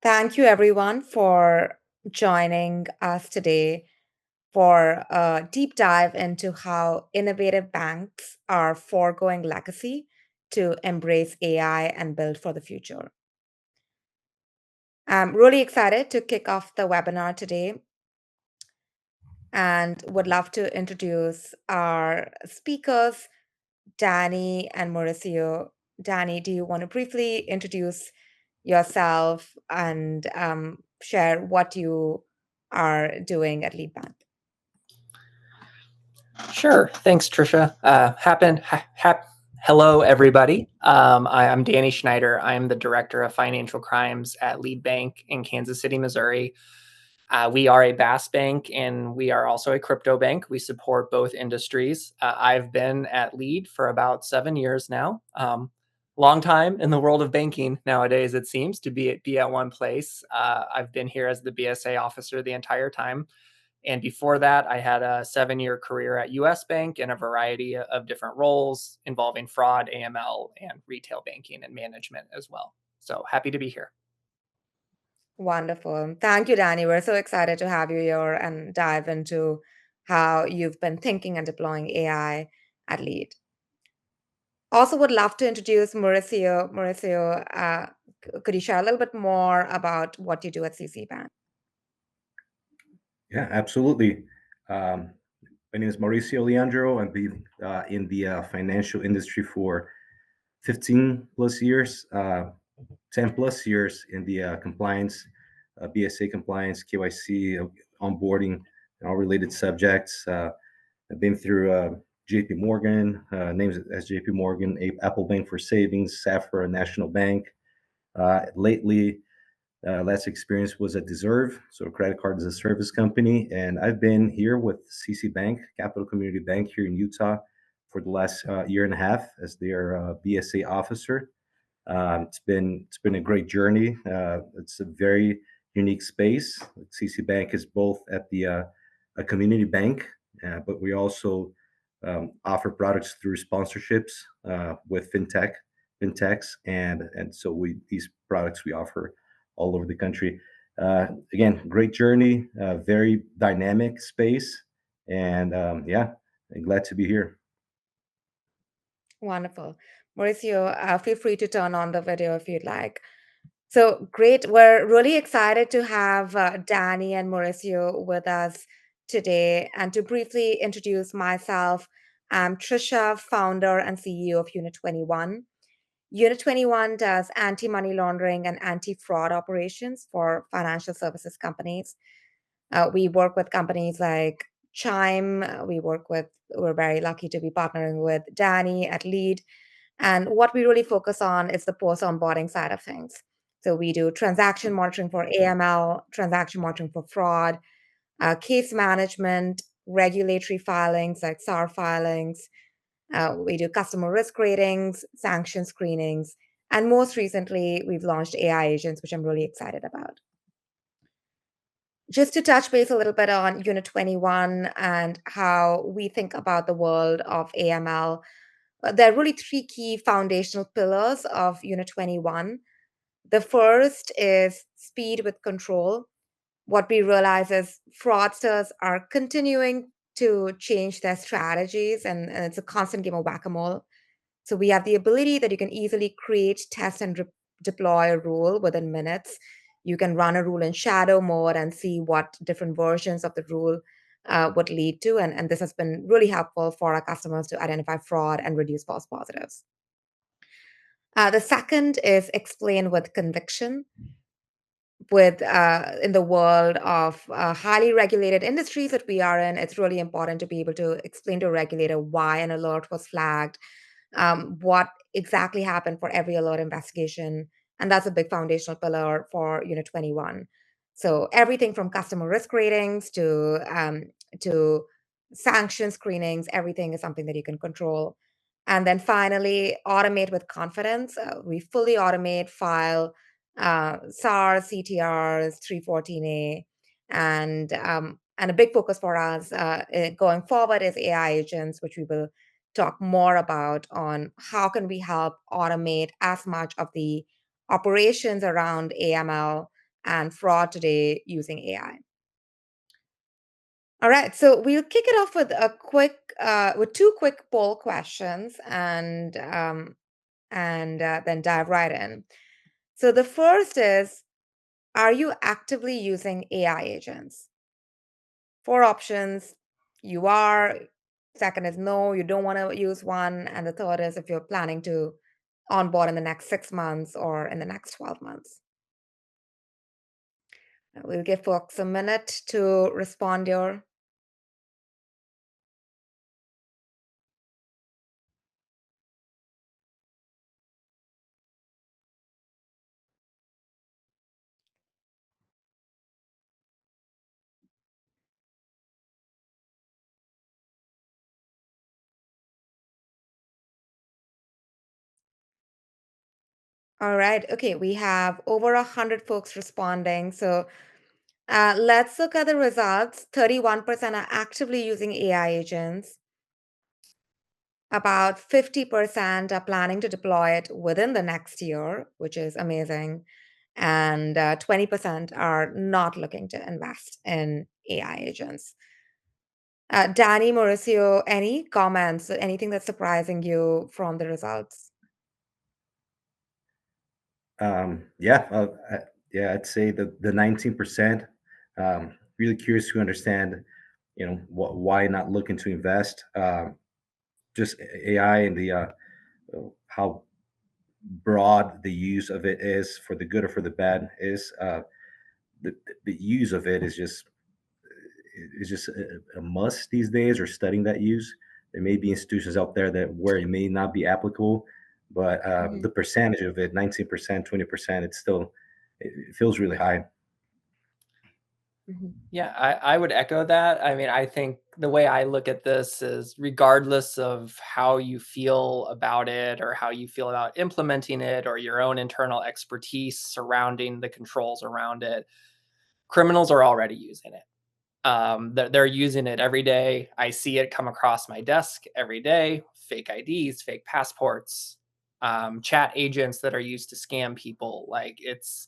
Thank you, everyone, for joining us today for a deep dive into how innovative banks are foregoing legacy to embrace AI and build for the future. I'm really excited to kick off the webinar today and would love to introduce our speakers, Danny and Mauricio. Danny, do you want to briefly introduce yourself and share what you are doing at Lead Bank? Sure. Thanks, Trisha. Hello, everybody. I'm Danny Schneider. I'm the Director of Financial Crimes at Lead Bank in Kansas City, Missouri. We are a BaaS bank, and we are also a crypto bank. We support both industries. I've been at Lead for about 7 years now. Long time in the world of banking nowadays, it seems, to be at one place. I've been here as the BSA officer the entire time. And before that, I had a 7-year career at US Bank in a variety of different roles involving fraud, AML, and retail banking and management as well. So happy to be here. Wonderful. Thank you, Danny. We're so excited to have you here and dive into how you've been thinking and deploying AI at Lead. Also, would love to introduce Mauricio. Mauricio, could you share a little bit more about what you do at CC Bank? Yeah, absolutely. My name is Mauricio Leandro. I've been in the financial industry for 15 plus years, 10 plus years in the compliance, BSA compliance, KYC, onboarding, and all related subjects. I've been through JP Morgan, names as JP Morgan, Apple Bank for Savings, Safra National Bank. Lately, last experience was at Deserve, so a credit card as a service company. And I've been here with CC Bank, Capital Community Bank here in Utah for the last year and a half as their BSA officer. It's been a great journey. It's a very unique space. CC Bank is both at the a community bank, but we also offer products through sponsorships with fintechs, and so these products we offer all over the country. Again, great journey, very dynamic space, and yeah, I'm glad to be here. Wonderful. Mauricio, feel free to turn on the video if you'd like. So great. We're really excited to have Danny and Mauricio with us today. And to briefly introduce myself, I'm Trisha, founder and CEO of Unit21. Unit21 does anti-money laundering and anti-fraud operations for financial services companies. We work with companies like Chime. We're very lucky to be partnering with Danny at Lead. And what we really focus on is the post-onboarding side of things. So we do transaction monitoring for AML, transaction monitoring for fraud, case management, regulatory filings like SAR filings. We do customer risk ratings, sanction screenings, and most recently, we've launched AI agents, which I'm really excited about. Just to touch base a little bit on Unit21 and how we think about the world of AML, there are really three key foundational pillars of Unit21. The first is speed with control. What we realize is fraudsters are continuing to change their strategies, and it's a constant game of whack-a-mole. So we have the ability that you can easily create, test, and deploy a rule within minutes. You can run a rule in shadow mode and see what different versions of the rule would lead to. And this has been really helpful for our customers to identify fraud and reduce false positives. The second is explain with conviction. In the world of highly regulated industries that we are in, it's really important to be able to explain to a regulator why an alert was flagged, what exactly happened for every alert investigation. And that's a big foundational pillar for Unit21. So everything from customer risk ratings to sanction screenings, everything is something that you can control. And then finally, automate with confidence. We fully automate file SARs, CTRs, 314A, and a big focus for us going forward is AI agents, which we will talk more about on how can we help automate as much of the operations around AML and fraud today using AI. All right, so we'll kick it off with with two quick poll questions, and then dive right in. So the first is, are you actively using AI agents? Four options. You are. Second is no, you don't want to use one. And the third is if you're planning to onboard in the next 6 months or in the next 12 months. We'll give folks a minute to respond here. All right. Okay. We have over 100 folks responding. So let's look at the results. 31% are actively using AI agents. About 50% are planning to deploy it within the next year, which is amazing. And 20% are not looking to invest in AI agents. Danny, Mauricio, any comments, anything that's surprising you from the results? Yeah, yeah, I'd say the 19%. Really curious to understand, why not looking to invest. Just AI and the how broad the use of it is for the good or for the bad is. The use of it is just a must these days, or studying that use. There may be institutions out there that where it may not be applicable, but Mhm, the percentage of it, 19%, 20%, it feels really high. mhm, Yeah, I would echo that. I mean, I think the way I look at this is regardless of how you feel about it or how you feel about implementing it or your own internal expertise surrounding the controls around it, criminals are already using it. They're using it every day. I see it come across my desk every day. Fake IDs, fake passports, chat agents that are used to scam people. Like it's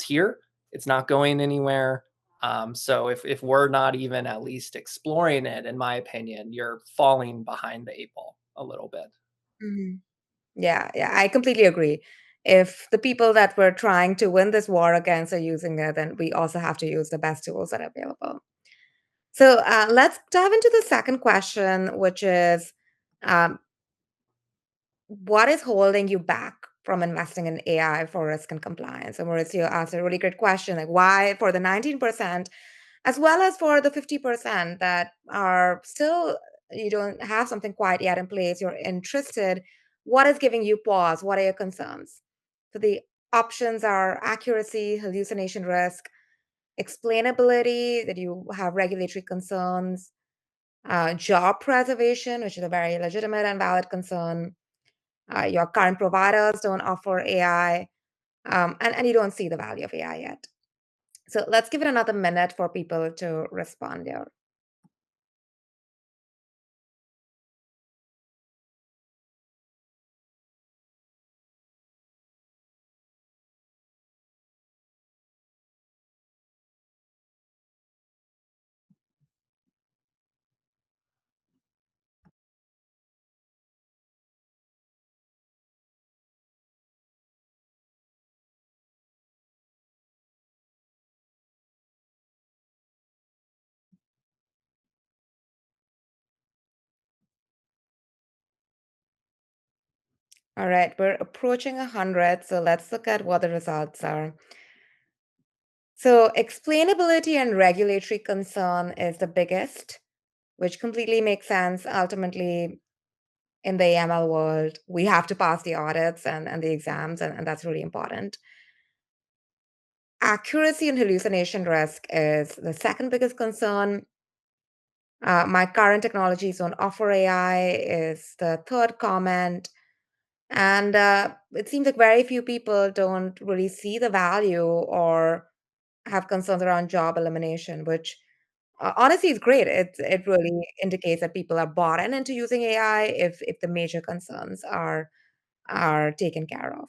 here. It's not going anywhere. So if we're not even at least exploring it, in my opinion, you're falling behind the eight ball a little bit. mhm. Yeah, yeah, I completely agree. If the people that we're trying to win this war against are using it, then we also have to use the best tools that are available. So let's dive into the second question, which is um, what is holding you back from investing in AI for risk and compliance? So Mauricio asked a really great question, like why for the 19%, as well as for the 50% that are still, you don't have something quite yet in place, you're interested, what is giving you pause? What are your concerns? So the options are accuracy, hallucination risk, explainability, that you have regulatory concerns, job preservation, which is a very legitimate and valid concern. Your current providers don't offer AI, and you don't see the value of AI yet. So let's give it another minute for people to respond here. All right, we're approaching 100, so let's look at what the results are. So explainability and regulatory concern is the biggest, which completely makes sense. Ultimately, in the AML world, we have to pass the audits and the exams, and that's really important. Accuracy and hallucination risk is the second biggest concern. My current technologies don't offer AI is the third comment. And it seems like very few people don't really see the value or have concerns around job elimination, which honestly is great. It really indicates that people are bought into using AI if the major concerns are taken care of.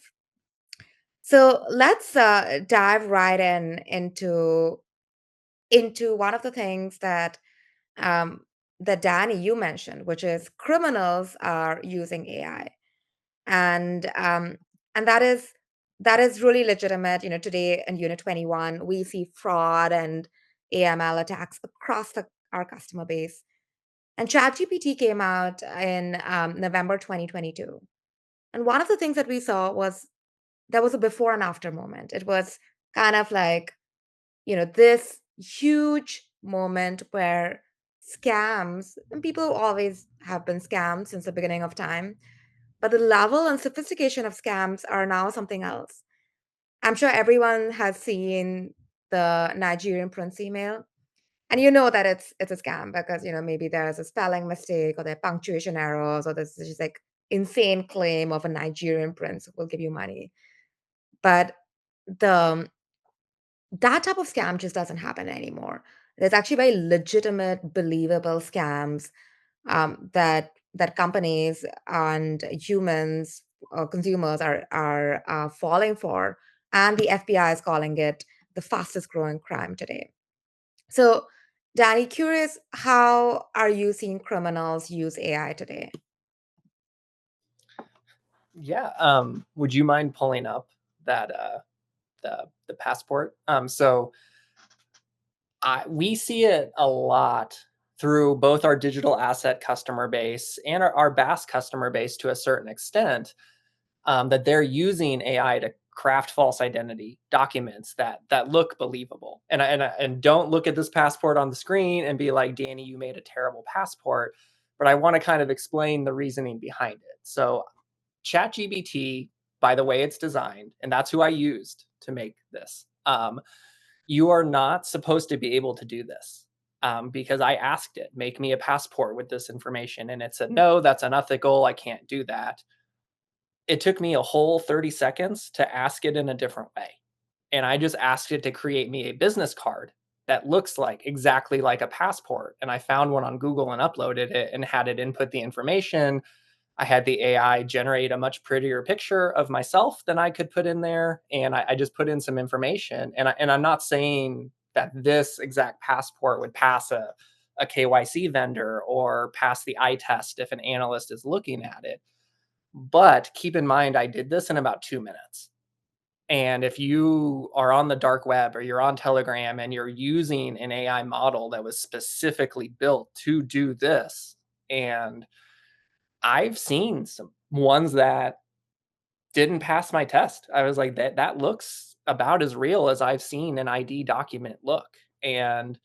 So let's dive right into one of the things um, that Danny you mentioned, which is criminals are using AI, and that is really legitimate. Today in Unit21, we see fraud and AML attacks across our customer base. And ChatGPT came out in November 2022, and one of the things that we saw was there was a before and after moment. It was kind of like this huge moment where scams, and people always have been scammed since the beginning of time, but the level and sophistication of scams are now something else. I'm sure everyone has seen the Nigerian prince email, and you know that it's a scam because maybe there's a spelling mistake or there are punctuation errors or there's just like insane claim of a Nigerian prince who will give you money. But the that type of scam just doesn't happen anymore. There's actually very legitimate, believable scams that companies and humans or consumers are falling for, and the FBI is calling it the fastest growing crime today. So, Danny, curious, how are you seeing criminals use AI today? Yeah. Would you mind pulling up that the passport? We see it a lot through both our digital asset customer base and our BaaS customer base to a certain extent, that they're using AI to craft false identity documents that look believable. And don't look at this passport on the screen and be like, Danny, you made a terrible passport. But I want to kind of explain the reasoning behind it. So ChatGPT, by the way it's designed, and that's who I used to make this. You are not supposed to be able to do this, because I asked it, make me a passport with this information. And it said, no, that's unethical. I can't do that. It took me a whole 30 seconds to ask it in a different way. And I just asked it to create me a business card that looks like exactly like a passport. And I found one on Google and uploaded it and had it input the information. I had the AI generate a much prettier picture of myself than I could put in there. And I just put in some information. And I'm not saying that this exact passport would pass a KYC vendor or pass the eye test if an analyst is looking at it. But keep in mind, I did this in about 2 minutes. And if you are on the dark web or you're on Telegram and you're using an AI model that was specifically built to do this, and I've seen some ones that didn't pass my test. I was like, that looks about as real as I've seen an ID document look. And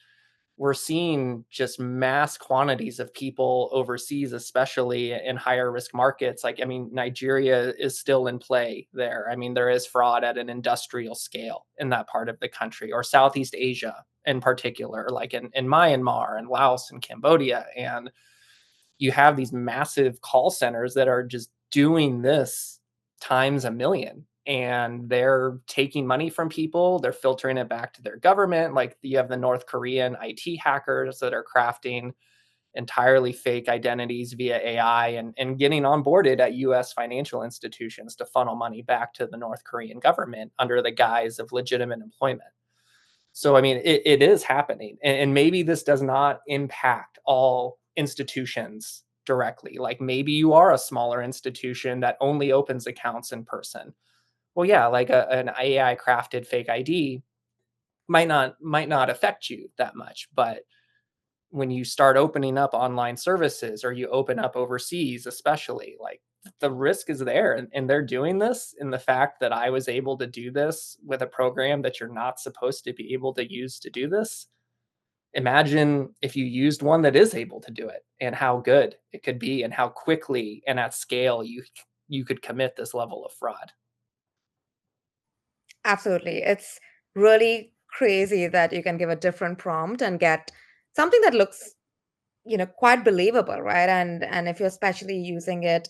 we're seeing just mass quantities of people overseas, especially in higher risk markets. Like, I mean, Nigeria is still in play there. I mean, there is fraud at an industrial scale in that part of the country, or Southeast Asia in particular, like in Myanmar and Laos and Cambodia. And you have these massive call centers that are just doing this times a million, and they're taking money from people, they're filtering it back to their government. Like, you have the North Korean IT hackers that are crafting entirely fake identities via AI and getting onboarded at US financial institutions to funnel money back to the North Korean government under the guise of legitimate employment. So, I mean, it is happening. And maybe this does not impact all institutions directly. Like, maybe you are a smaller institution that only opens accounts in person. Well, yeah, like an AI crafted fake ID might not affect you that much. But when you start opening up online services or you open up overseas, especially, like, the risk is there. And they're doing this in the fact that I was able to do this with a program that you're not supposed to be able to use to do this. Imagine if you used one that is able to do it, and how good it could be and how quickly and at scale you could commit this level of fraud. Absolutely. It's really crazy that you can give a different prompt and get something that looks, quite believable, right? And if you're especially using it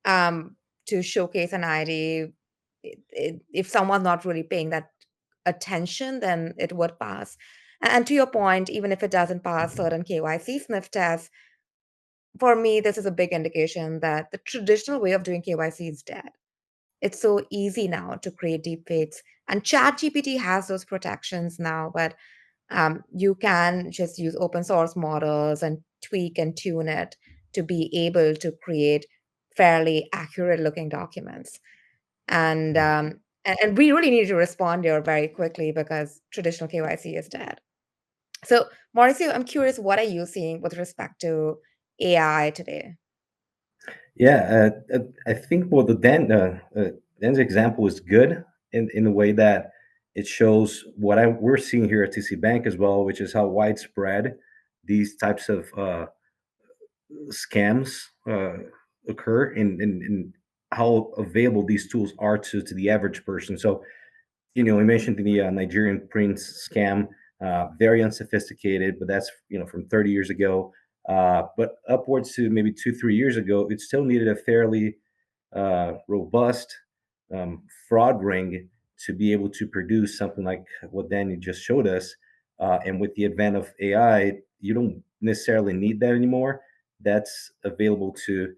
to showcase an ID, if someone's not really paying that attention, then it would pass. And to your point, even if it doesn't pass certain KYC sniff tests, for me, this is a big indication that the traditional way of doing KYC is dead. it's so easy now to create deepfakes. And ChatGPT has those protections now, but you can just use open source models and tweak and tune it to be able to create fairly accurate looking documents. And Mm. and we really need to respond here very quickly because traditional KYC is dead. So, Mauricio, I'm curious, what are you seeing with respect to AI today? Yeah, I think well, Dan's example is good in the way that it shows what we're seeing here at TC Bank as well, which is how widespread these types of scams occur, and how available these tools are to the average person. So, we mentioned the Nigerian prince scam, very unsophisticated, but that's from 30 years ago. But upwards to maybe 2, 3 years ago, it still needed a fairly robust fraud ring to be able to produce something like what Danny just showed us. And with the advent of AI, you don't necessarily need that anymore. That's available to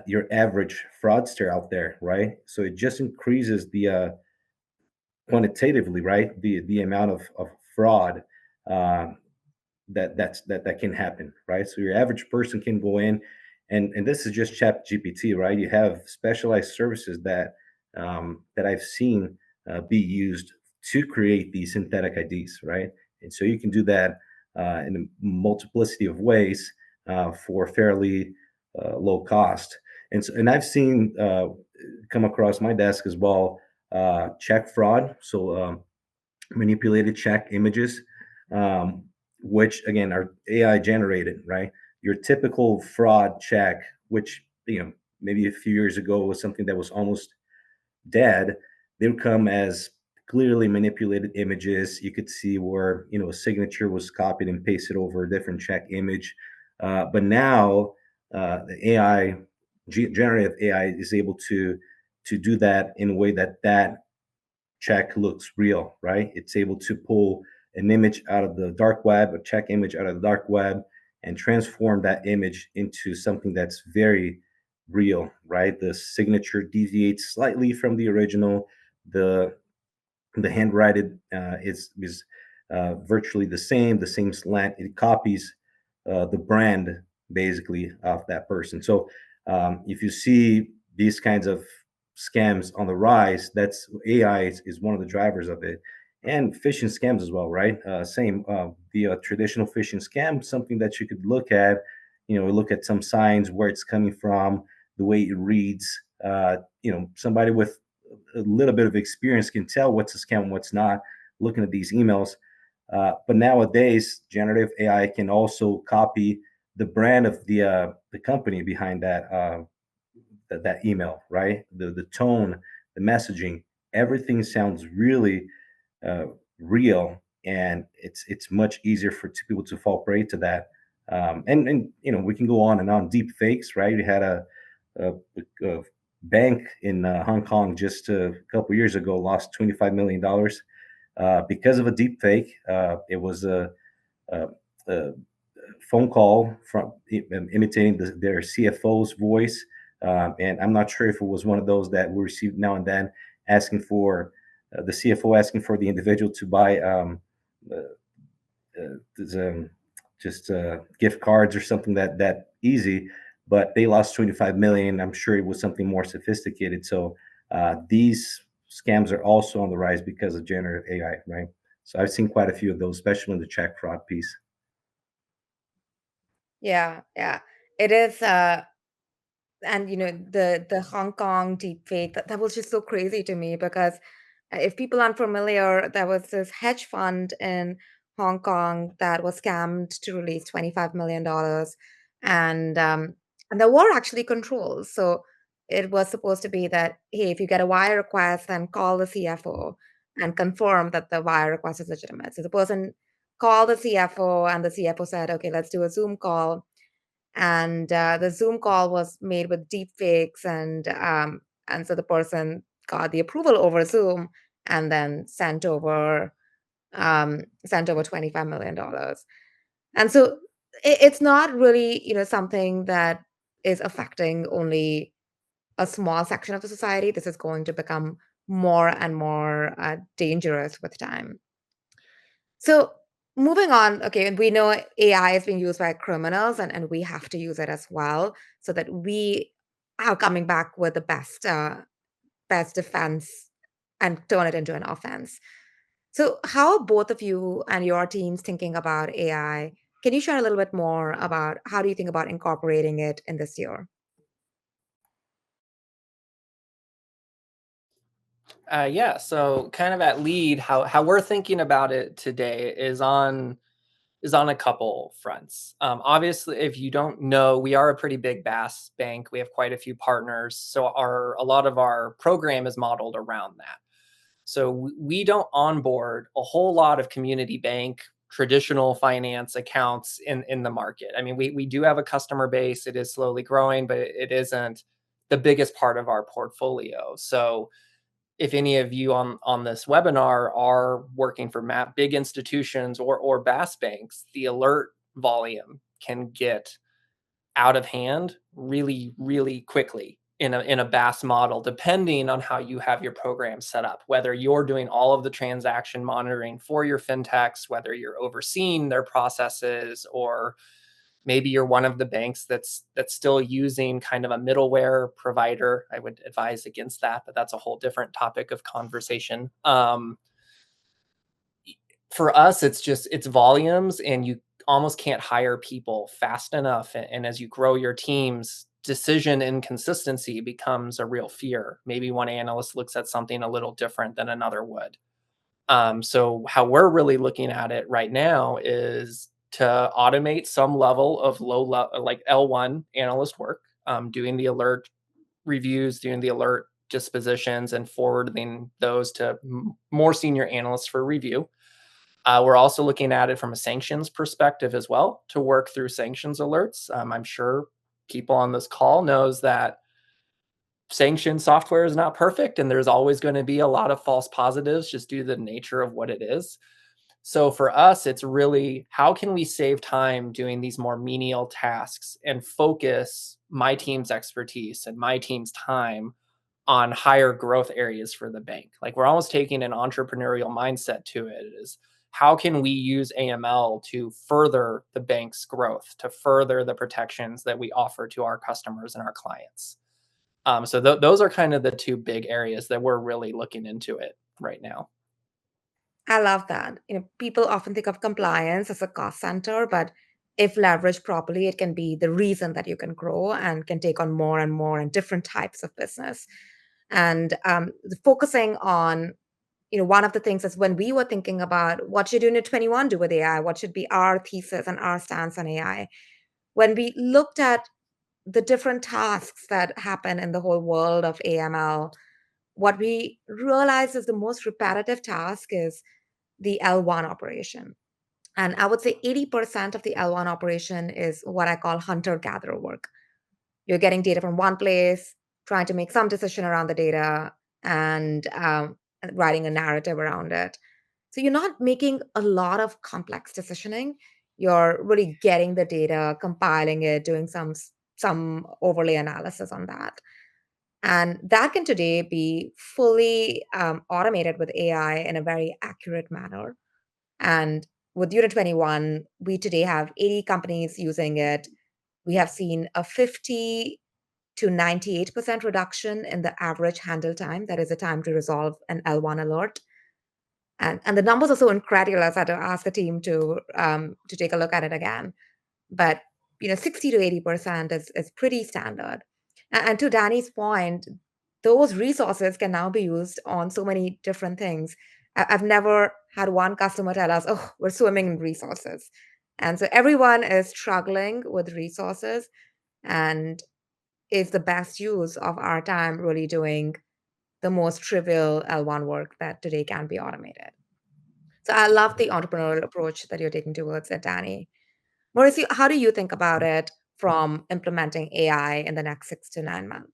your average fraudster out there, right? So it just increases the quantitatively, right? The amount of fraud uh, that can happen, right? So your average person can go in, and this is just Chat GPT, right? You have specialized services that I've seen be used to create these synthetic IDs, right? And so you can do that in a multiplicity of ways for fairly low cost. And I've seen come across my desk as well check fraud. So manipulated check images, um, which again are AI generated, right? Your typical fraud check, which maybe a few years ago was something that was almost dead, they would come as clearly manipulated images. You could see where a signature was copied and pasted over a different check image. But now the generative AI, is able to do that in a way that check looks real, right? It's able to pull an image out of the dark web, a check image out of the dark web, and transform that image into something that's very real, right? The signature deviates slightly from the original. The handwriting is virtually the same slant. It copies the brand basically of that person. So if you see these kinds of scams on the rise, that's AI is one of the drivers of it, and phishing scams as well, right? Same the traditional phishing scam, something that you could look at. Look at some signs where it's coming from, the way it reads. Somebody with a little bit of experience can tell what's a scam and what's not, looking at these emails. But nowadays, generative AI can also copy the brand of the company behind that email, right? The tone, the messaging, everything sounds really uh, real, and it's much easier for people to fall prey to that. And we can go on and on. Deep fakes, right? We had a bank in Hong Kong just a couple years ago lost $25 million because of a deep fake. It was a, a phone call from imitating their CFO's voice, and I'm not sure if it was one of those that we receive now and then, asking for the CFO asking for the individual to buy uh, um, just gift cards or something that easy, but they lost 25 million. I'm sure it was something more sophisticated. So these scams are also on the rise because of generative AI, right? So I've seen quite a few of those, especially in the check fraud piece. Yeah, yeah. It is and the Hong Kong deepfake, that was just so crazy to me because if people aren't familiar, there was this hedge fund in Hong Kong that was scammed to release $25 million, and and there were actually controls. So it was supposed to be that, hey, if you get a wire request, then call the CFO and confirm that the wire request is legitimate. So the person called the CFO, and the CFO said, okay, let's do a Zoom call, and the Zoom call was made with deep fakes, and so the person got the approval over Zoom and then sent over $25 million. And so it's not really something that is affecting only a small section of the society. This is going to become more and more dangerous with time. So moving on, okay, we know AI is being used by criminals, and we have to use it as well so that we are coming back with the best defense and turn it into an offense. So how are both of you and your teams thinking about AI? Can you share a little bit more about how do you think about incorporating it in this year? Yeah, so kind of at lead, how we're thinking about it today is on a couple fronts. Obviously, if you don't know, we are a pretty big BaaS bank. We have quite a few partners, so a lot of our program is modeled around that. So we don't onboard a whole lot of community bank traditional finance accounts in the market. I mean, we do have a customer base. It is slowly growing, but it isn't the biggest part of our portfolio. So if any of you on this webinar are working for big institutions or BaaS banks, the alert volume can get out of hand really, really quickly in a BaaS model, depending on how you have your program set up, whether you're doing all of the transaction monitoring for your fintechs, whether you're overseeing their processes, or maybe you're one of the banks that's still using kind of a middleware provider. I would advise against that, but that's a whole different topic of conversation. For us, it's volumes, and you almost can't hire people fast enough. And as you grow your teams, decision inconsistency becomes a real fear. Maybe one analyst looks at something a little different than another would. So how we're really looking at it right now is to automate some level of like L1 analyst work, doing the alert reviews, doing the alert dispositions, and forwarding those to more senior analysts for review. We're also looking at it from a sanctions perspective as well, to work through sanctions alerts. I'm sure people on this call knows that sanction software is not perfect, and there's always going to be a lot of false positives just due to the nature of what it is. So for us, it's really how can we save time doing these more menial tasks and focus my team's expertise and my team's time on higher growth areas for the bank. Like, we're almost taking an entrepreneurial mindset to it. Is how can we use AML to further the bank's growth, to further the protections that we offer to our customers and our clients. So those are kind of the two big areas that we're really looking into it right now. I love that. People often think of compliance as a cost center, but if leveraged properly, it can be the reason that you can grow and can take on more and more and different types of business. And focusing on, one of the things is when we were thinking about what should Unit21 do with AI, what should be our thesis and our stance on AI, when we looked at the different tasks that happen in the whole world of AML, what we realized is the most repetitive task is the L1 operation. And I would say 80% of the L1 operation is what I call hunter gatherer work. You're getting data from one place, trying to make some decision around the data, and writing a narrative around it. So you're not making a lot of complex decisioning. You're really getting the data, compiling it, doing some overlay analysis on that. And that can today be fully automated with AI in a very accurate manner. And with Unit21, we today have 80 companies using it. We have seen a 50 to 98% reduction in the average handle time. That is the time to resolve an L1 alert. And the numbers are so incredulous. I had to ask the team to take a look at it again. But 60 to 80% is pretty standard. And to Danny's point, those resources can now be used on so many different things. I've never had one customer tell us, "Oh, we're swimming in resources." And so everyone is struggling with resources, and is the best use of our time really doing the most trivial L1 work that today can be automated. So I love the entrepreneurial approach that you're taking towards it, Danny. Mauricio, how do you think about it from implementing AI in the next 6 to 9 months?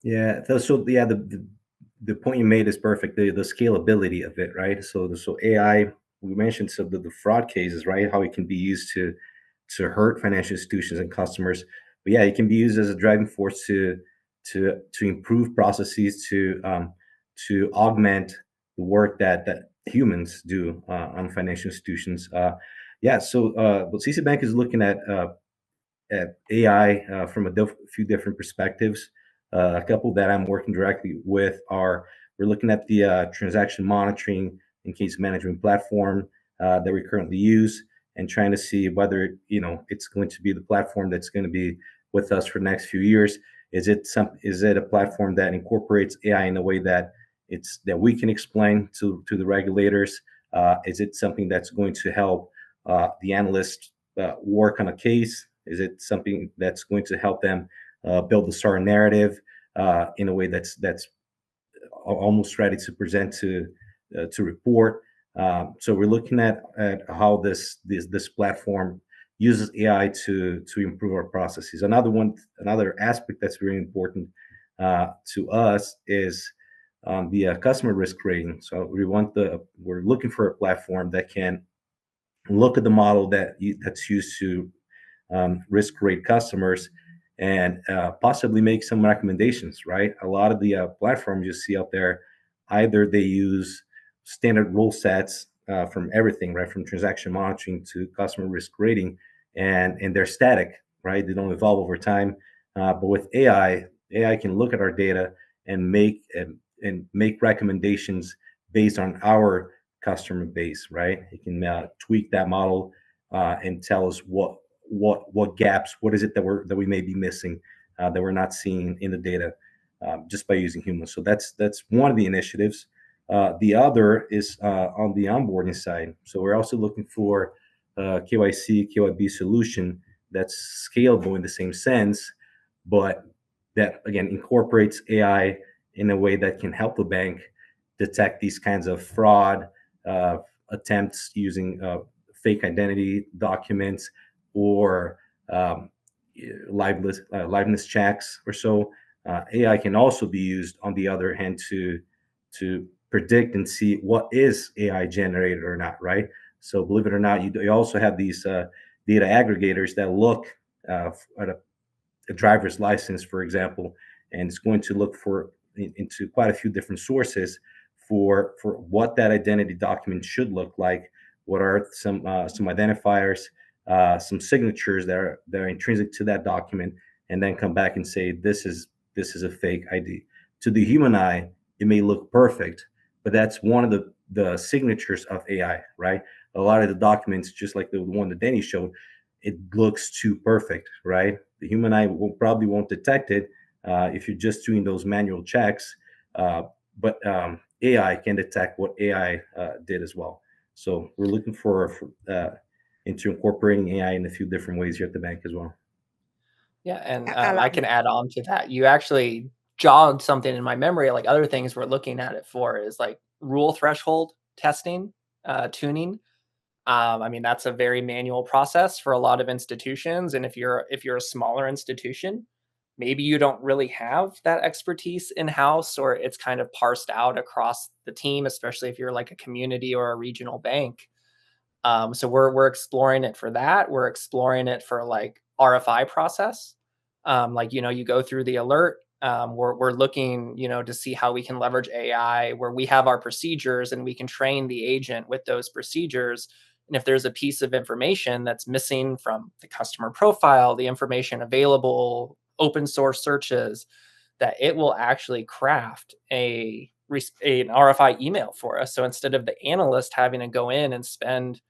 Yeah. So yeah, the point you made is perfect. The scalability of it, right? So AI, we mentioned some of the fraud cases, right? How it can be used to hurt financial institutions and customers. But yeah, it can be used as a driving force to to improve processes, to augment the work that humans do on financial institutions. Yeah, so what CC Bank is looking at AI from a few different perspectives. A couple that I'm working directly with are we're looking at the transaction monitoring and case management platform that we currently use, and trying to see whether it's going to be the platform that's going to be with us for the next few years. Is it a platform that incorporates AI in a way that we can explain to the regulators? Is it something that's going to help the analyst work on a case? Is it something that's going to help them build the SAR narrative in a way that's almost ready to present to report? So we're looking at how this platform uses AI to improve our processes. Another aspect that's very important to us is the customer risk rating. So we're looking for a platform that can look at the model that's used to risk rate customers, and possibly make some recommendations, right? A lot of the platforms you see out there, either they use standard rule sets from everything, right? From transaction monitoring to customer risk rating, and they're static, right? They don't evolve over time. But with AI can look at our data and make recommendations based on our customer base, right? It can tweak that model and tell us what gaps, what is it that we may be missing that we're not seeing in the data just by using humans. So that's one of the initiatives. The other is on the onboarding side. So we're also looking for KYC, KYB solution that's scalable in the same sense, but that again incorporates AI in a way that can help the bank detect these kinds of fraud uh, attempts using fake identity documents or um, liveness checks or so. AI can also be used, on the other hand, to predict and see what is AI generated or not, right? So believe it or not, you also have these data aggregators that look at a driver's license, for example, and it's going to look into quite a few different sources for what that identity document should look like. What are some identifiers, some signatures that are intrinsic to that document, and then come back and say this is a fake ID. To the human eye, it may look perfect, but that's one of the signatures of AI, right? A lot of the documents, just like the one that Danny showed, it looks too perfect, right? The human eye probably won't detect it if you're just doing those manual checks, but AI can detect what AI did as well. So we're looking into incorporating AI in a few different ways here at the bank as well. Yeah, and I I love can it. add on to that. You actually jogged something in my memory. Like other things we're looking at it for is like rule threshold testing, tuning. I mean, that's a very manual process for a lot of institutions. And if you're a smaller institution, maybe you don't really have that expertise in house, or it's kind of parsed out across the team, especially if you're like a community or a regional bank. So we're exploring it for that. We're exploring it for like RFI process. Like you go through the alert. We're looking to see how we can leverage AI where we have our procedures and we can train the agent with those procedures. And if there's a piece of information that's missing from the customer profile, the information available, open source searches, that it will actually craft an RFI email for us. So instead of the analyst having to go in and spend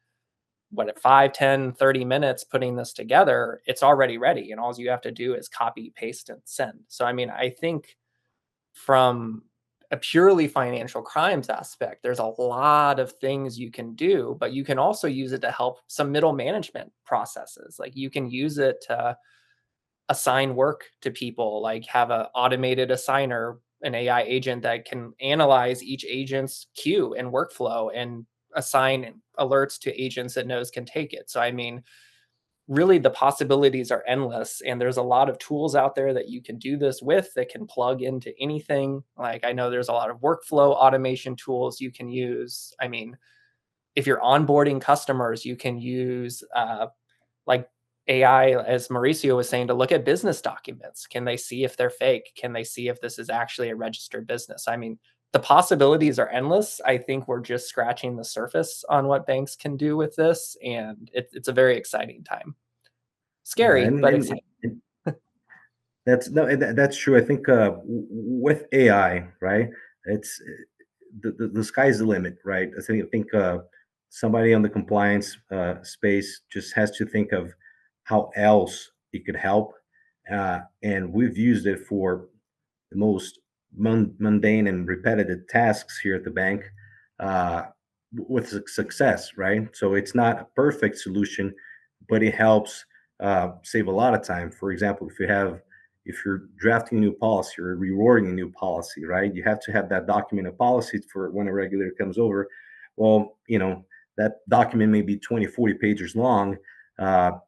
what 5, 10, 30 minutes putting this together, it's already ready, and all you have to do is copy, paste, and send. So I mean, I think from a purely financial crimes aspect, there's a lot of things you can do, but you can also use it to help some middle management processes. Like you can use it to assign work to people, like have a automated assigner, an AI agent that can analyze each agent's queue and workflow and assign alerts to agents that knows can take it. So I mean, really the possibilities are endless, and there's a lot of tools out there that you can do this with that can plug into anything. Like I know there's a lot of workflow automation tools you can use. I mean, if you're onboarding customers, you can use like AI, as Mauricio was saying, to look at business documents. Can they see if they're fake? Can they see if this is actually a registered business? I mean, the possibilities are endless. I think we're just scratching the surface on what banks can do with this, and it's a very exciting time. Yeah, Scary, but exciting. that's true. I think with AI, right? It's the sky's the limit, right? I think somebody on the compliance space just has to think of how else it could help, and we've used it for the most mundane and repetitive tasks here at the bank uh, with success, right? So it's not a perfect solution, but it helps save a lot of time. For example, if you're drafting a new policy or rewarding a new policy, right? You have to have that documented policy for when a regulator comes over. Well, that document may be 20, 40 pages long.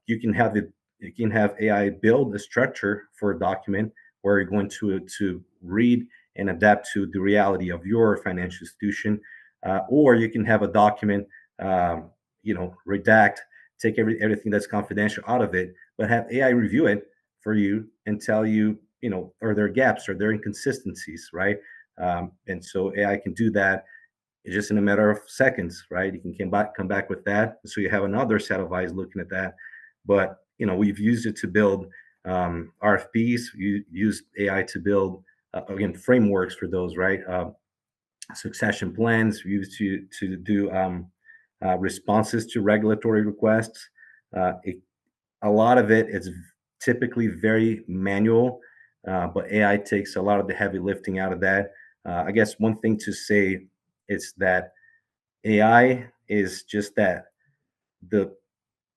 You can have AI build a structure for a document where you're going to read and adapt to the reality of your financial institution, or you can have a document, redact, take everything that's confidential out of it, but have AI review it for you and tell you, are there gaps, are there inconsistencies, right? And so AI can do that just in a matter of seconds, right? You can come back with that, so you have another set of eyes looking at that. But we've used it to build RFPs. You use AI to build again frameworks for those, right? Succession plans. We use to do responses to regulatory requests. A lot of it is typically very manual, but AI takes a lot of the heavy lifting out of that. I guess one thing to say is that AI is just that the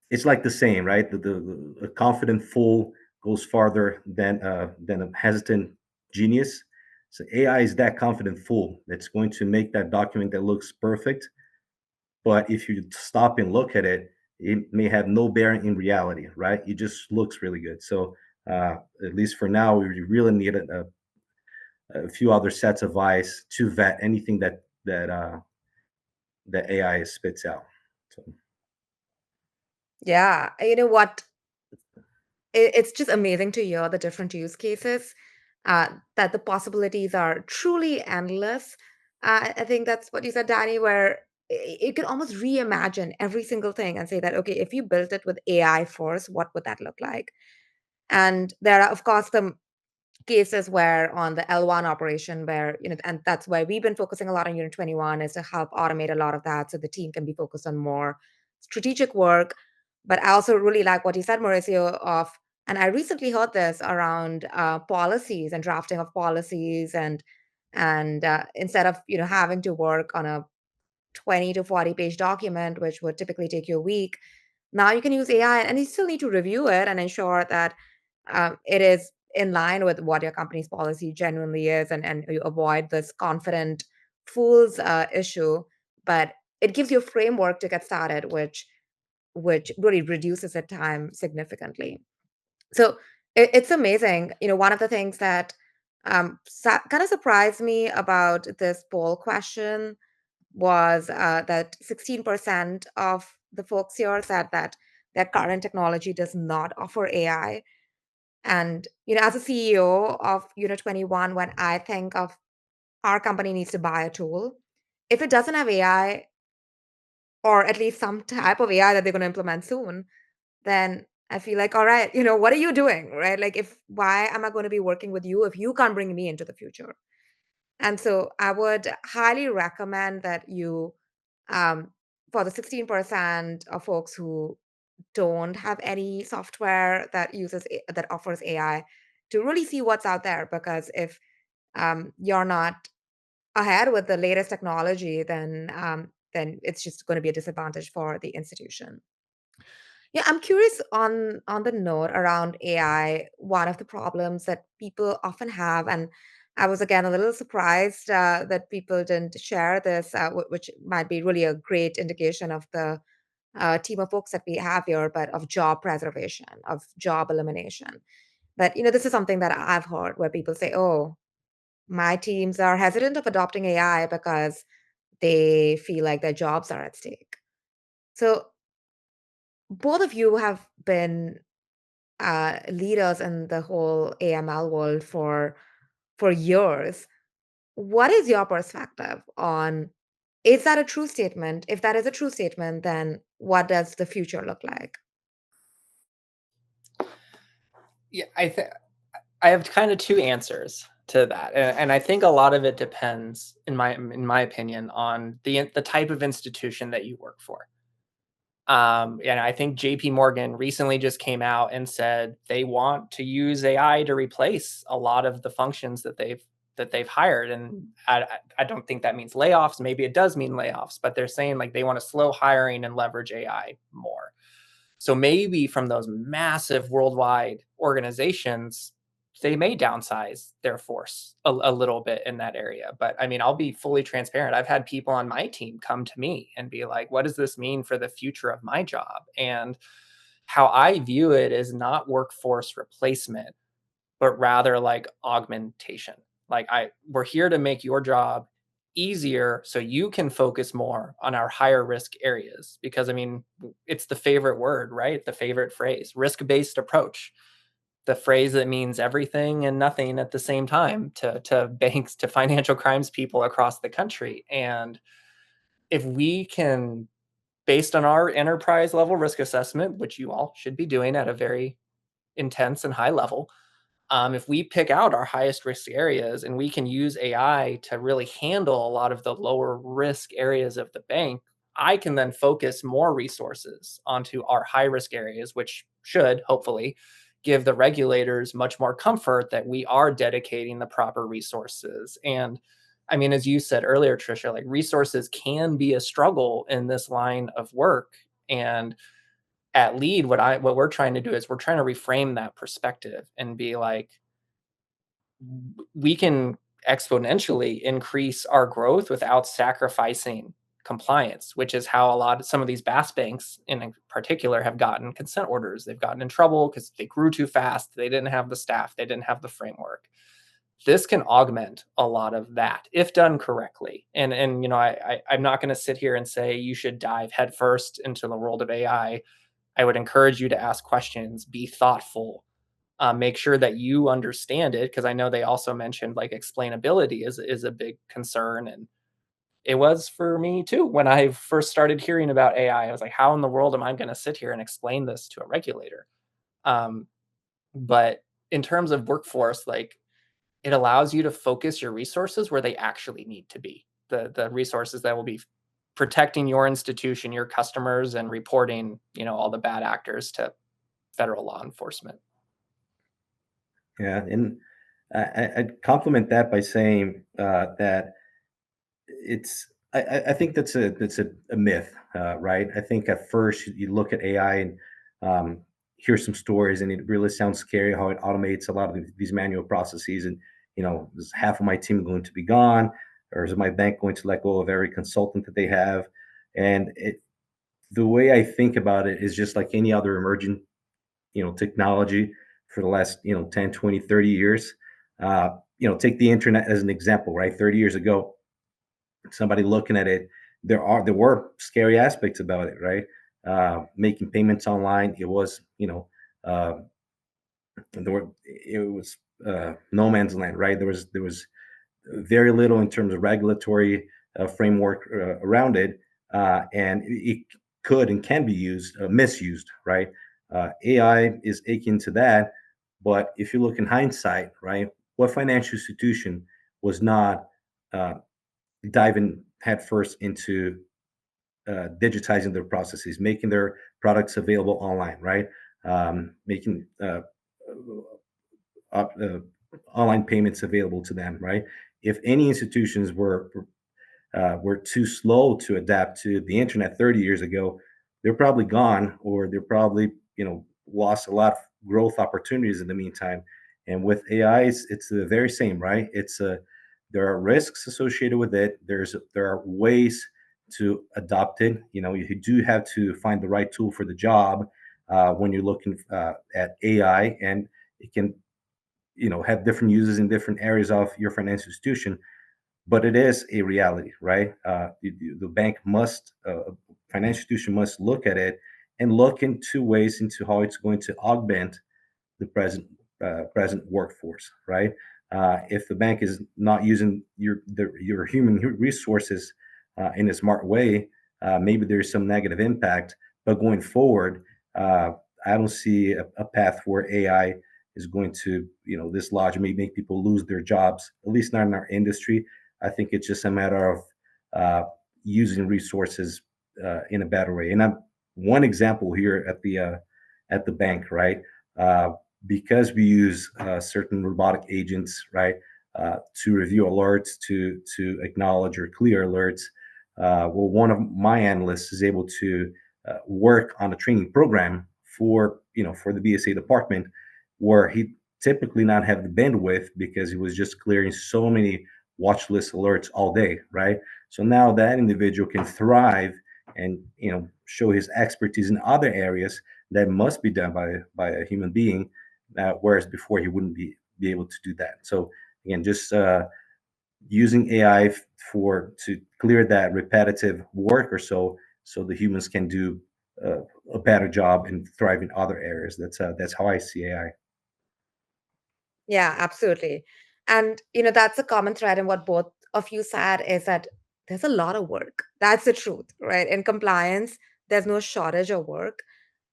it's like the same, right? A confident fool goes farther than a hesitant genius. So AI is that confident fool that's going to make that document that looks perfect. But if you stop and look at it, it may have no bearing in reality, right? It just looks really good. So at least for now, we really need a few other sets of eyes to vet anything that AI spits out. So. Yeah, you know what? It's just amazing to hear the different use cases, that the possibilities are truly endless. I think that's what you said, Danny, where you could almost reimagine every single thing and say that, okay, if you built it with AI first, what would that look like? And there are, of course, the cases where on the L1 operation where, and that's why we've been focusing a lot on Unit21 is to help automate a lot of that so the team can be focused on more strategic work. But I also really like what you said, Mauricio, and I recently heard this around policies and drafting of policies and instead of, having to work on a 20 to 40 page document, which would typically take you a week, now you can use AI and you still need to review it and ensure that it is in line with what your company's policy genuinely is, and you avoid this confident fools issue. But it gives you a framework to get started, which really reduces the time significantly. So it's amazing. One of the things that kind of surprised me about this poll question was that 16% of the folks here said that their current technology does not offer AI. And, as a CEO of Unit21, when I think of our company needs to buy a tool, if it doesn't have AI, or at least some type of AI that they're going to implement soon, then I feel like, all right, what are you doing? Right? Like, why am I going to be working with you if you can't bring me into the future? And so I would highly recommend that you, um, for the 16% of folks who don't have any software that offers AI, to really see what's out there. Because if you're not ahead with the latest technology, then it's just going to be a disadvantage for the institution. Yeah, I'm curious on the note around AI. One of the problems that people often have, and I was again a little surprised that people didn't share this, which might be really a great indication of the team of folks that we have here, but of job preservation, of job elimination. But this is something that I've heard where people say, "Oh, my teams are hesitant of adopting AI because they feel like their jobs are at stake." So both of you have been leaders in the whole AML world for years. What is your perspective on, is that a true statement? If that is a true statement, then what does the future look like? Yeah, I have kind of two answers to that, and I think a lot of it depends, in my opinion, on the type of institution that you work for. And I think JP Morgan recently just came out and said they want to use AI to replace a lot of the functions that they've hired. And I don't think that means layoffs. Maybe it does mean layoffs, but they're saying like they want to slow hiring and leverage AI more. So maybe from those massive worldwide organizations, they may downsize their force a little bit in that area. But I mean, I'll be fully transparent. I've had people on my team come to me and be like, what does this mean for the future of my job? And how I view it is not workforce replacement, but rather like augmentation. Like we're here to make your job easier so you can focus more on our higher risk areas, because I mean, it's the favorite word, right? The favorite phrase, risk-based approach. The phrase that means everything and nothing at the same time to banks, to financial crimes people across the country. And if we can, based on our enterprise level risk assessment, which you all should be doing at a very intense and high level, if we pick out our highest risk areas and we can use AI to really handle a lot of the lower risk areas of the bank, I can then focus more resources onto our high risk areas, which should hopefully give the regulators much more comfort that we are dedicating the proper resources. And I mean, as you said earlier, Trisha, like resources can be a struggle in this line of work. And at Lead, what we're trying to do is we're trying to reframe that perspective and be like, we can exponentially increase our growth without sacrificing compliance, which is how some of these BaaS banks in particular have gotten consent orders. They've gotten in trouble because they grew too fast. They didn't have the staff. They didn't have the framework. This can augment a lot of that if done correctly. And you know, I'm not going to sit here and say you should dive headfirst into the world of AI. I would encourage you to ask questions, be thoughtful, make sure that you understand it, because I know they also mentioned like explainability is a big concern, and it was for me too when I first started hearing about AI. I was like, how in the world am I going to sit here and explain this to a regulator? Um, but in terms of workforce, like it allows you to focus your resources where they actually need to be. The resources that will be protecting your institution, your customers, and reporting, you know, all the bad actors to federal law enforcement. Yeah, and I'd complement that by saying that it's. I think that's a myth, right? I think at first you look at AI and hear some stories, and it really sounds scary how it automates a lot of these manual processes. And you know, is half of my team going to be gone, or is my bank going to let go of every consultant that they have? And the way I think about it is just like any other emerging technology for the last 10, 20, 30 years. Take the internet as an example, right? 30 years ago, somebody looking at it, there were scary aspects about it, right? Making payments online, it was it was no man's land, right? There was very little in terms of regulatory framework around it, and it could and can be misused, right? AI is akin to that, but if you look in hindsight, right, what financial institution was not uh, diving headfirst into digitizing their processes, making their products available online, right? Making uh, uh, online payments available to them, right? If any institutions were too slow to adapt to the internet 30 years ago, they're probably gone, or they're probably lost a lot of growth opportunities in the meantime. And with AI, it's the very same, right? There are risks associated with it. There are ways to adopt it. You do have to find the right tool for the job when you're looking at AI, and it can have different uses in different areas of your financial institution, but it is a reality, right? The bank financial institution must look at it and look into ways into how it's going to augment the present workforce, right? If the bank is not using your human resources in a smart way, maybe there's some negative impact. But going forward, I don't see a path where AI is going to, dislodge, maybe make people lose their jobs, at least not in our industry. I think it's just a matter of uh, using resources in a better way. And I'm one example here at the bank, right? Uh, because we use certain robotic agents, right, to review alerts, to acknowledge or clear alerts. Well, one of my analysts is able to work on a training program for the BSA department, where he typically not have the bandwidth because he was just clearing so many watch list alerts all day, right? So now that individual can thrive and show his expertise in other areas that must be done by a human being, whereas before he wouldn't be able to do that. So again, just using AI for to clear that repetitive work or so the humans can do uh, a better job and thrive in other areas. That's how I see AI. Yeah, absolutely. And that's a common thread in what both of you said is that there's a lot of work. That's the truth, right? In compliance, there's no shortage of work,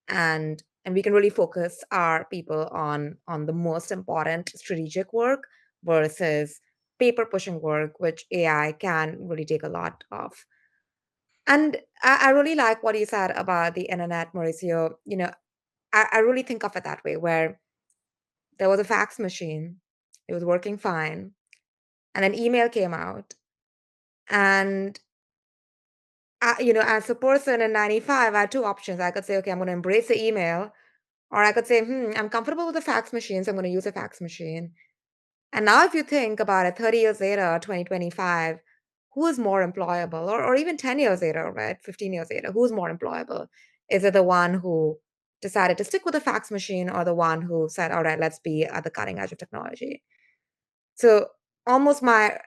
and we can really focus our people on the most important strategic work versus paper pushing work, which AI can really take a lot of. And I really like what you said about the internet, Mauricio. I really think of it that way, where there was a fax machine, it was working fine, and an email came out. And, as a person in 95, I had two options. I could say, okay, I'm going to embrace the email, or I could say, I'm comfortable with the fax machine, so I'm going to use a fax machine. And now, if you think about it, 30 years later, 2025, who is more employable? Or even 10 years later, right? 15 years later, who's more employable? Is it the one who decided to stick with the fax machine or the one who said, all right, let's be at the cutting edge of technology? So almost my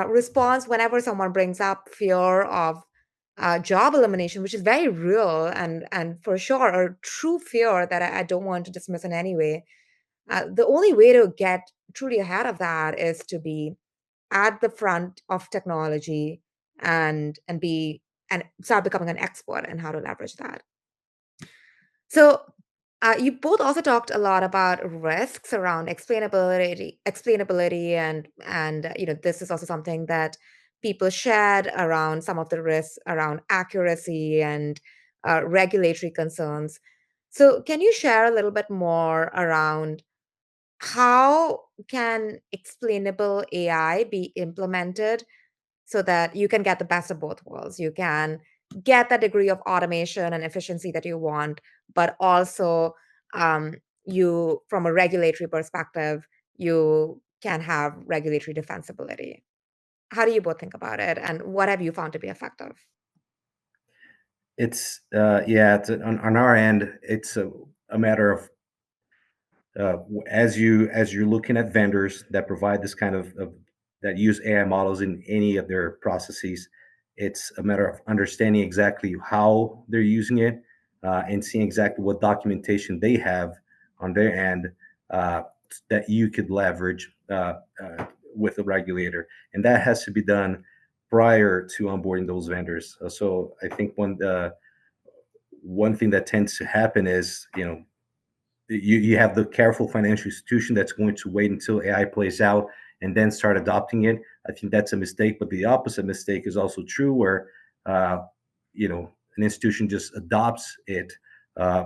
response whenever someone brings up fear of job elimination, which is very real and for sure a true fear that I don't want to dismiss in any way. The only way to get truly ahead of that is to be at the front of technology and start becoming an expert in how to leverage that. So, you both also talked a lot about risks around explainability, and this is also something that people shared around some of the risks around accuracy and regulatory concerns. So, can you share a little bit more around how can explainable AI be implemented so that you can get the best of both worlds? You can get that degree of automation and efficiency that you want, but also um, from a regulatory perspective, you can have regulatory defensibility. How do you both think about it, and what have you found to be effective? It's yeah, on our end, it's a matter of as you're looking at vendors that provide this kind of that use AI models in any of their processes, it's a matter of understanding exactly how they're using it and seeing exactly what documentation they have on their end uh, that you could leverage with the regulator, and that has to be done prior to onboarding those vendors. So I think one thing that tends to happen is you have the careful financial institution that's going to wait until AI plays out and then start adopting it. I think that's a mistake, but the opposite mistake is also true, where uh, an institution just adopts it uh,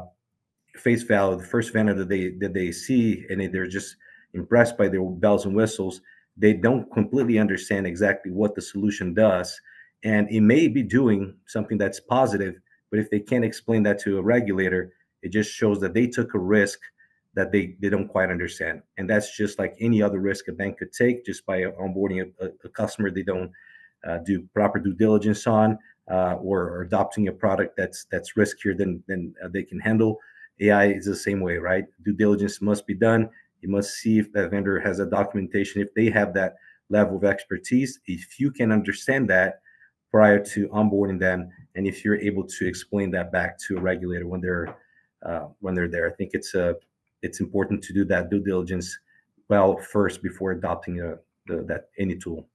face value, the first vendor that they see, and they're just impressed by their bells and whistles. They don't completely understand exactly what the solution does, and it may be doing something that's positive, but if they can't explain that to a regulator, it just shows that they took a risk that they don't quite understand. And that's just like any other risk a bank could take just by onboarding a customer they don't do proper due diligence on, or adopting a product that's riskier than they can handle. AI is the same way, right? Due diligence must be done. You must see if that vendor has a documentation, if they have that level of expertise, if you can understand that prior to onboarding them, and if you're able to explain that back to a regulator when they're there. I think it's it's important to do that due diligence well first before adopting that any tool.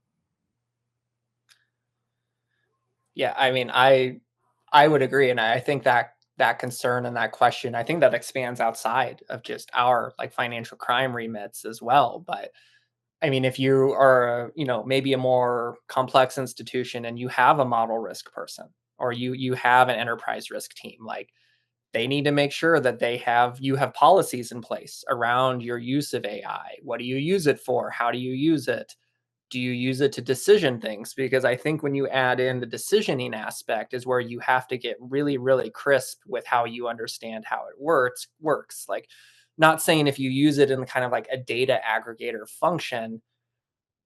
Yeah, I mean, I would agree, and I think that that concern and that question, I think that expands outside of just our like financial crime remits as well. But I mean, if you are, maybe a more complex institution and you have a model risk person, or you have an enterprise risk team, like they need to make sure that you have policies in place around your use of AI. What do you use it for? How do you use it? Do you use it to decision things? Because I think when you add in the decisioning aspect is where you have to get really, really crisp with how you understand how it works. Like, not saying if you use it in kind of like a data aggregator function,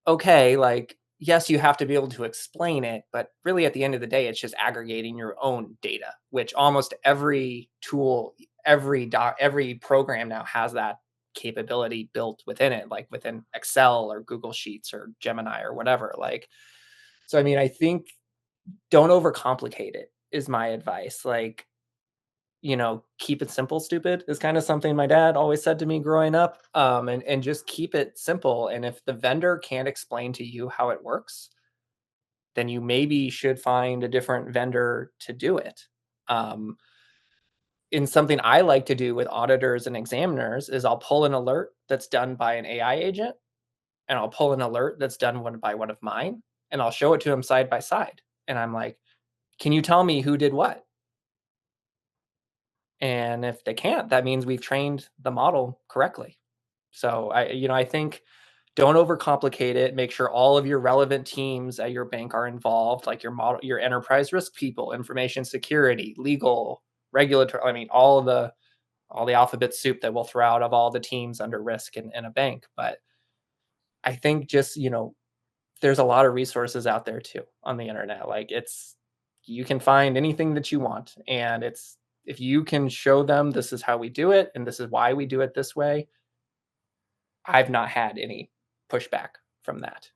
okay, like, yes, you have to be able to explain it, but really at the end of the day, it's just aggregating your own data, which almost every tool, every program now has that capability built within it, like within Excel or Google Sheets or Gemini or whatever. Like, so I mean, I think don't overcomplicate it is my advice. Like, keep it simple, stupid is kind of something my dad always said to me growing up. And just keep it simple. And if the vendor can't explain to you how it works, then you maybe should find a different vendor to do it. Um, in something I like to do with auditors and examiners is I'll pull an alert that's done by an AI agent, and I'll pull an alert that's done by one of mine, and I'll show it to them side by side. And I'm like, can you tell me who did what? And if they can't, that means we've trained the model correctly. So I think don't overcomplicate it. Make sure all of your relevant teams at your bank are involved, like your enterprise risk people, information security, legal, regulatory. I mean, all the alphabet soup that we'll throw out of all the teams under risk in a bank. But I think just there's a lot of resources out there too on the internet. Like you can find anything that you want, and it's if you can show them this is how we do it and this is why we do it this way. I've not had any pushback from that.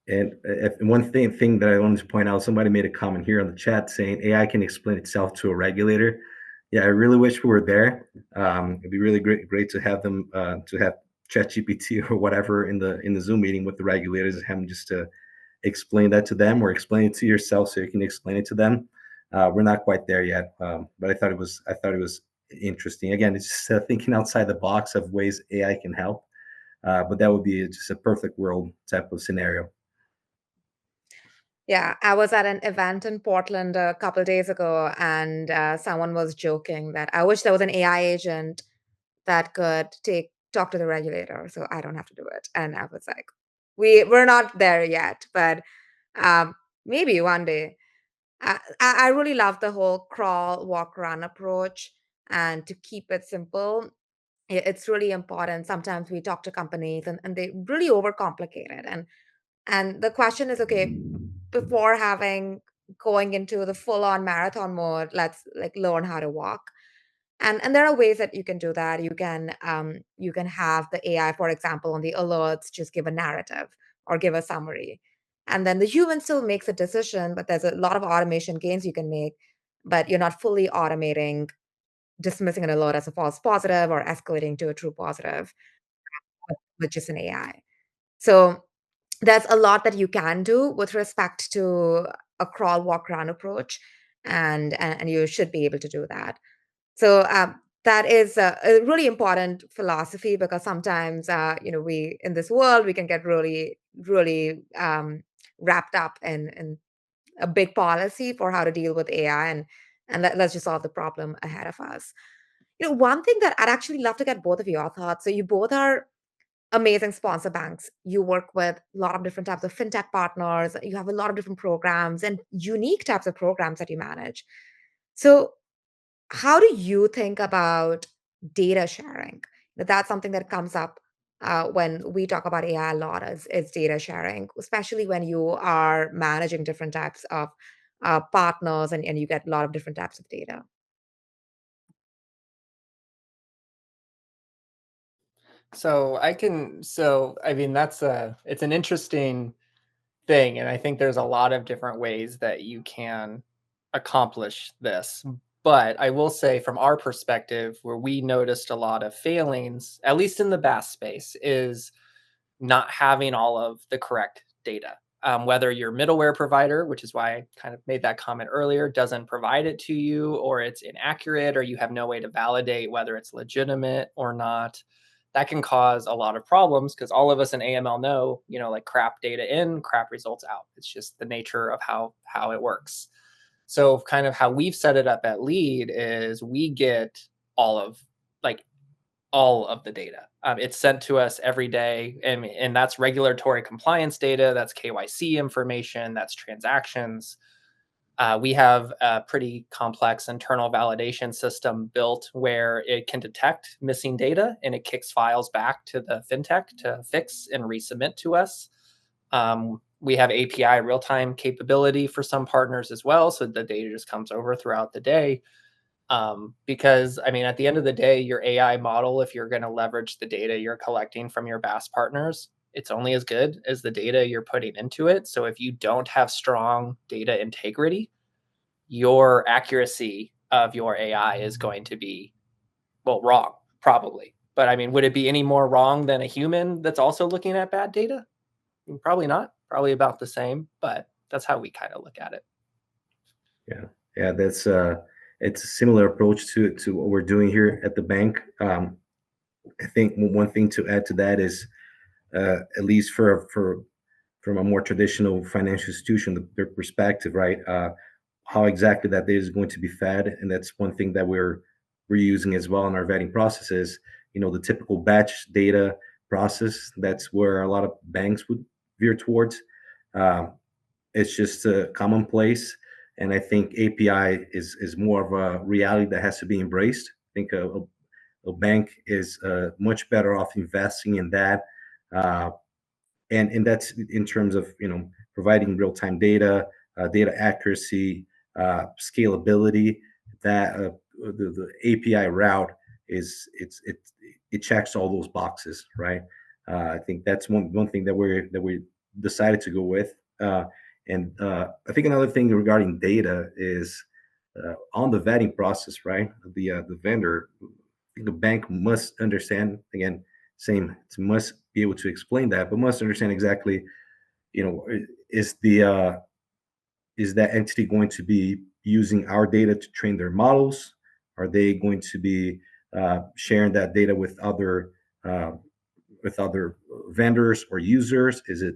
And one thing that I wanted to point out, somebody made a comment here on the chat saying AI can explain itself to a regulator. Yeah, I really wish we were there. It'd be really great to have them to have ChatGPT or whatever in the Zoom meeting with the regulators, and have them just to explain that to them, or explain it to yourself so you can explain it to them. We're not quite there yet, but I thought it was interesting. Again, it's just thinking outside the box of ways AI can help. But that would be just a perfect world type of scenario. Yeah, I was at an event in Portland a couple days ago, and someone was joking that I wish there was an AI agent that could talk to the regulator, so I don't have to do it. And I was like, we're not there yet, but um, maybe one day. I really love the whole crawl, walk, run approach, and to keep it simple. It's really important. Sometimes we talk to companies, and they really overcomplicate it, and the question is, okay, before going into the full on marathon mode, let's like learn how to walk. And there are ways that you can do that. You can have the AI, for example, on the alerts, just give a narrative or give a summary. And then the human still makes a decision, but there's a lot of automation gains you can make, but you're not fully automating, dismissing an alert as a false positive or escalating to a true positive with just an AI. So there's a lot that you can do with respect to a crawl, walk, run approach, and you should be able to do that. So that is a really important philosophy, because sometimes we in this world we can get really, really wrapped up in a big policy for how to deal with AI, and let's just solve the problem ahead of us. One thing that I'd actually love to get both of your thoughts. So you both are amazing sponsor banks. You work with a lot of different types of fintech partners. You have a lot of different programs and unique types of programs that you manage. So how do you think about data sharing? That's something that comes up when we talk about AI a lot, is data sharing, especially when you are managing different types of partners, and you get a lot of different types of data. So I mean, it's an interesting thing. And I think there's a lot of different ways that you can accomplish this. But I will say from our perspective, where we noticed a lot of failings, at least in the BaaS space, is not having all of the correct data. Whether your middleware provider, which is why I kind of made that comment earlier, doesn't provide it to you, or it's inaccurate, or you have no way to validate whether it's legitimate or not, that can cause a lot of problems because all of us in AML know, like crap data in, crap results out. It's just the nature of how it works. So kind of how we've set it up at Lead is we get all of like all of the data. It's sent to us every day, and that's regulatory compliance data, that's KYC information, that's transactions. We have a pretty complex internal validation system built where it can detect missing data and it kicks files back to the fintech to fix and resubmit to us. We have API real-time capability for some partners as well, so the data just comes over throughout the day. Because I mean, at the end of the day, your AI model, if you're going to leverage the data you're collecting from your BaaS partners, it's only as good as the data you're putting into it. So if you don't have strong data integrity, your accuracy of your AI is going to be, well, wrong, probably. But I mean, would it be any more wrong than a human that's also looking at bad data? Probably not. Probably about the same, but that's how we kind of look at it. Yeah, that's it's a similar approach to what we're doing here at the bank. I think one thing to add to that is, at least for from a more traditional financial institution, their perspective, right? How exactly that data is going to be fed, and that's one thing that we're using as well in our vetting processes. The typical batch data process. That's where a lot of banks would veer towards. Um, it's just a commonplace, and I think API is more of a reality that has to be embraced. I think a bank is much better off investing in that, uh, and that's in terms of providing real time data, data accuracy, scalability. That the API route it checks all those boxes, right? I think that's one thing that we decided to go with. And I think another thing regarding data is on the vetting process, right? The vendor, I think the bank must understand, again, same, it must be able to explain that, but must understand exactly, you know, is the is that entity going to be using our data to train their models? Are they going to be sharing that data uh, with other vendors or users? Is it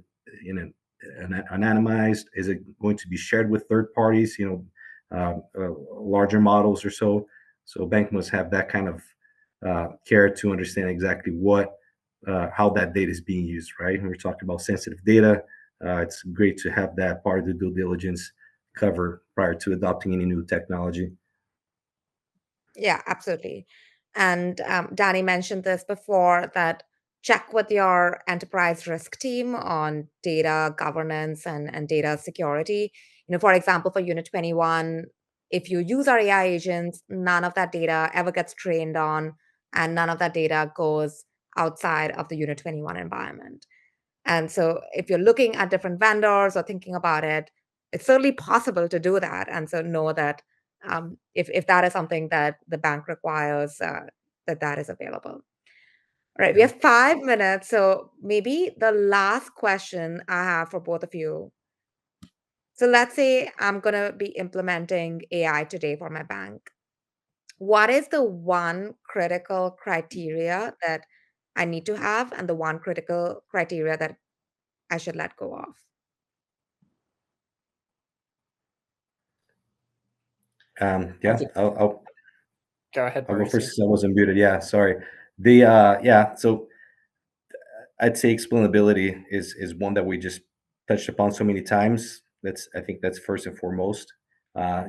anonymized? Is it going to be shared with third parties? Larger models or so. So bank must have that kind of care to understand exactly how that data is being used. Right? When we're talking about sensitive data, it's great to have that part of the due diligence covered prior to adopting any new technology. Yeah, absolutely. And Danny mentioned this before that check with your enterprise risk team on data governance and data security. For example, for Unit21, if you use our AI agents, none of that data ever gets trained on, and none of that data goes outside of the Unit21 environment. And so if you're looking at different vendors or thinking about it, it's certainly possible to do that. And so know that if that is something that the bank requires, that is available. All right, we have 5 minutes. So maybe the last question I have for both of you. So let's say I'm going to be implementing AI today for my bank. What is the one critical criteria that I need to have and the one critical criteria that I should let go of? Yeah, Go ahead, I'll go Mauricio. first. I wasn't muted. Yeah, sorry. Yeah, so I'd say explainability is one that we just touched upon so many times. I think that's first and foremost.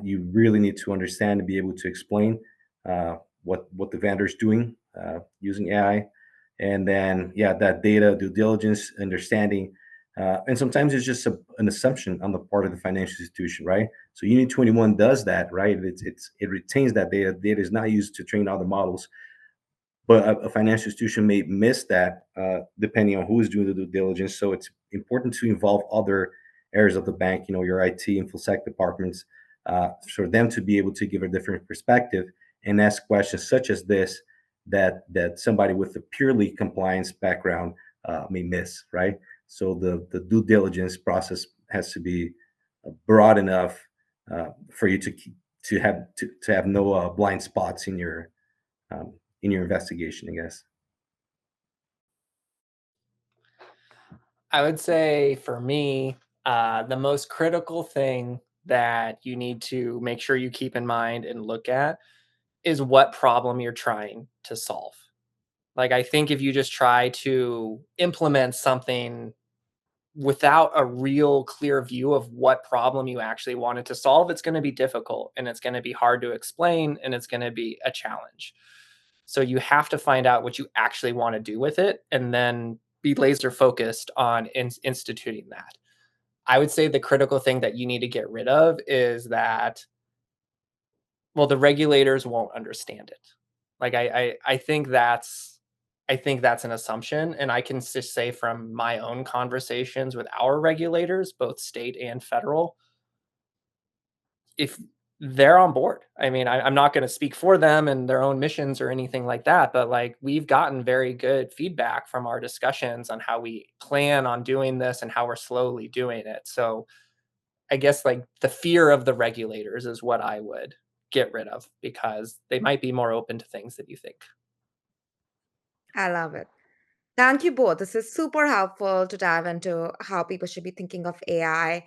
You really need to understand and be able to explain what the vendor is doing using AI, and then yeah, that data due diligence, understanding, and sometimes it's just an assumption on the part of the financial institution, right? So Unit21 does that, right? It retains that data. Data is not used to train other models, but a financial institution may miss that depending on who is doing the due diligence. So it's important to involve other areas of the bank, your IT, InfoSec departments, for them to be able to give a different perspective and ask questions such as this that somebody with a purely compliance background may miss, right? So the due diligence process has to be broad enough for you to have no blind spots in your investigation, I guess. I would say for me, the most critical thing that you need to make sure you keep in mind and look at is what problem you're trying to solve. Like, I think if you just try to implement something without a real clear view of what problem you actually wanted to solve, it's going to be difficult and it's going to be hard to explain and it's going to be a challenge. So you have to find out what you actually want to do with it and then be laser focused on instituting that. I would say the critical thing that you need to get rid of is that, well, the regulators won't understand it. Like I think that's an assumption, and I can just say from my own conversations with our regulators, both state and federal, if they're on board. I mean, I'm not going to speak for them and their own missions or anything like that, but like we've gotten very good feedback from our discussions on how we plan on doing this and how we're slowly doing it. So I guess like the fear of the regulators is what I would get rid of because they might be more open to things than you think. I love it. Thank you both. This is super helpful to dive into how people should be thinking of AI.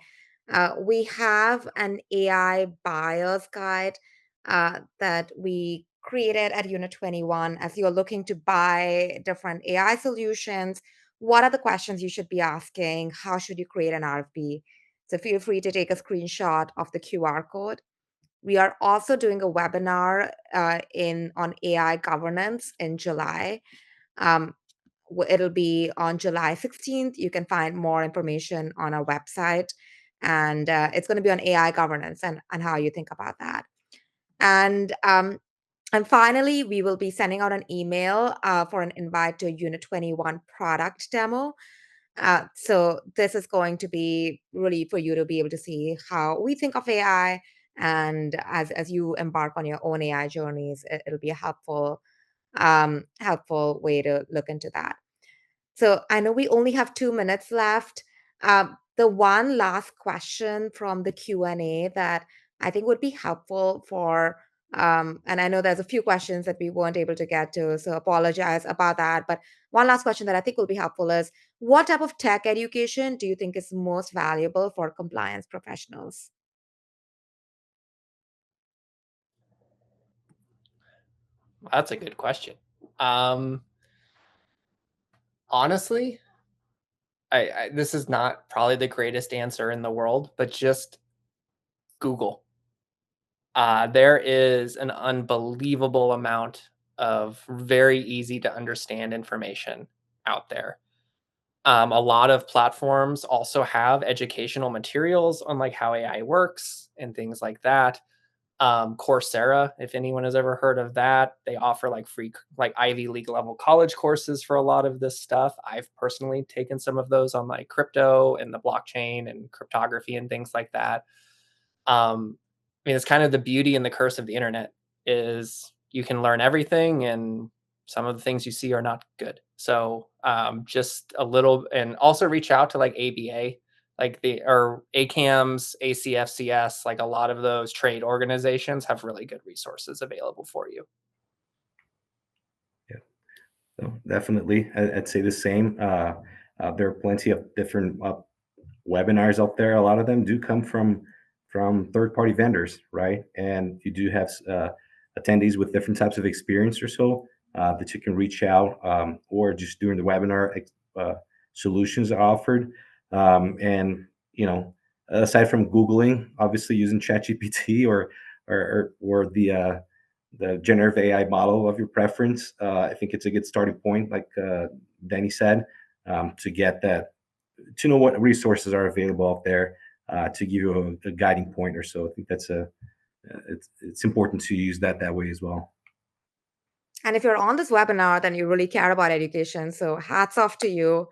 We have an AI buyer's guide that we created at Unit21 as you're looking to buy different AI solutions. What are the questions you should be asking? How should you create an RFP? So feel free to take a screenshot of the QR code. We are also doing a webinar in on AI governance in July. Um, it'll be on July 16th. You can find more information on our website. And it's going to be on AI governance and how you think about that. And and finally, we will be sending out an email for an invite to a Unit21 product demo. So this is going to be really for you to be able to see how we think of AI. And as you embark on your own AI journeys, it'll be a helpful way to look into that. So I know we only have 2 minutes left. The one last question from the Q&A that I think would be helpful for, and I know there's a few questions that we weren't able to get to, so apologize about that. But one last question that I think will be helpful is, what type of tech education do you think is most valuable for compliance professionals? That's a good question. Um, Honestly, this is not probably the greatest answer in the world, but just Google. There is an unbelievable amount of very easy to understand information out there. A lot of platforms also have educational materials on like how AI works and things like that. Coursera, if anyone has ever heard of that, they offer like free like Ivy League level college courses for a lot of this stuff. I've personally taken some of those on like crypto and the blockchain and cryptography and things like that. I mean, it's kind of the beauty and the curse of the internet is you can learn everything and some of the things you see are not good. So just a little, and also reach out to like ABA, like the or ACAMS, ACFCS, like a lot of those trade organizations have really good resources available for you. Yeah, so definitely, I'd say the same. There are plenty of different webinars out there. A lot of them do come from third-party vendors, right? And you do have attendees with different types of experience or so that you can reach out, or just during the webinar, solutions are offered. And aside from Googling, obviously using ChatGPT or the generative AI model of your preference, I think it's a good starting point, like Danny said, to get that, to know what resources are available out there to give you a guiding point or so. I think it's important to use that way as well. And if you're on this webinar, then you really care about education. So hats off to you.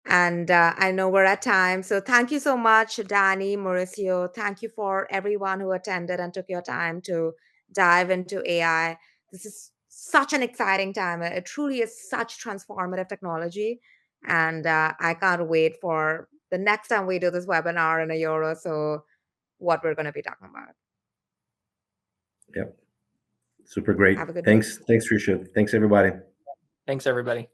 And I know we're at time. So thank you so much, Danny, Mauricio. Thank you for everyone who attended and took your time to dive into AI. This is such an exciting time. It truly is such transformative technology. And I can't wait for the next time we do this webinar in a year or so, what we're going to be talking about. Yep. Super great. Have a good day. Thanks, Risha. Thanks, everybody. Thanks, everybody.